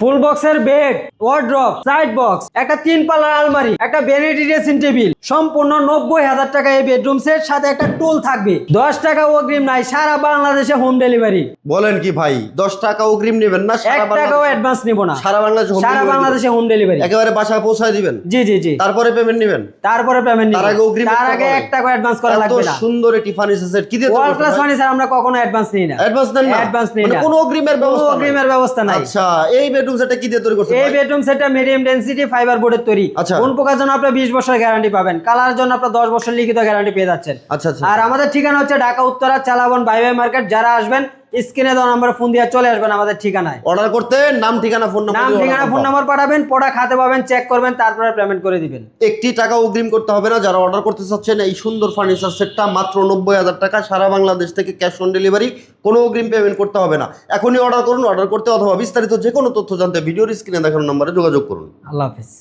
ফুল বক্সের bed, wardrobe, side box, একটা 3 পাল্লার আলমারি, একটা ভ্যানিটি ড্রেসিং টেবিল, সম্পূর্ণ 90,000 টাকা এই বেডরুম সেট, সাথে একটা টুল থাকবে। 10 টাকা অগ্রিম নাই, সারা বাংলাদেশে হোম ডেলিভারি। বলেন কি ভাই, 10 টাকা অগ্রিম নেবেন না? 1 টাকাও অ্যাডভান্স নিব না। সারা বাংলাদেশে হোম সারা ডেলিভারি? বাংলাদেশে হোম ডেলিভারি একেবারে বাসায় পৌঁছায় দিবেন? জি জি জি। তারপরে পেমেন্ট নেবেন? তারপরে পেমেন্ট নিব। তার আগে অগ্রিম তার আগে 1 টাকা অ্যাডভান্স করা লাগবে না। এত সুন্দর একটি ফার্নিচার সেট কি দিয়ে তৈরি ওয়ার্ল্ড করছেন ক্লাস ভাই? ফার্নিচার আমরা কখনো অ্যাডভান্স নিই না। অ্যাডভান্স দেন না? অ্যাডভান্স নিই মানে না। কোনো অগ্রিমের কোনো ব্যবস্থা নাই? অগ্রিমের ব্যবস্থা নাই। আচ্ছা, এই বেডরুম সেটটা কি দিয়ে তৈরি করছেন এই ভাই? বেডরুম সেটটা মিডিয়াম ডেনসিটি ফাইবার বোর্ডের তৈরি। আচ্ছা। কোন প্রকার জন্য আপনি 20 বছর গ্যারান্টি পাবেন, কালারের জন্য আপনি 10 বছর লিখিত গ্যারান্টি পেয়ে যাচ্ছেন। আচ্ছা আচ্ছা। আর আমাদের ঠিকানা হচ্ছে Dhaka Uttara চালাবন bye bye market. যারা আসবেন স্ক্রিনে দেওয়া নাম্বারে ফোন দিয়ে চলে আসবেন আমাদের ঠিকানায়। অর্ডার করতে নাম ঠিকানা ফোন নাম্বার নাম ঠিকানা ফোন নাম্বার পাঠাবেন, প্রোডাক্ট হাতে পাবেন, চেক করবেন, তারপরে পেমেন্ট করে দিবেন। একটি টাকা অগ্রিম করতে হবে না। যারা অর্ডার করতে চাচ্ছেন এই সুন্দর ফার্নিচার সেটটা মাত্র 90,000 টাকা, সারা বাংলাদেশ থেকে ক্যাশ অন ডেলিভারি, কোনো অগ্রিম পেমেন্ট করতে হবে না। এখনই অর্ডার করুন। অর্ডার করতে অথবা বিস্তারিত যে কোনো তথ্য জানতে ভিডিওর স্ক্রিনে দেখানো নম্বরে যোগাযোগ করুন। আল্লাহ হাফেজ।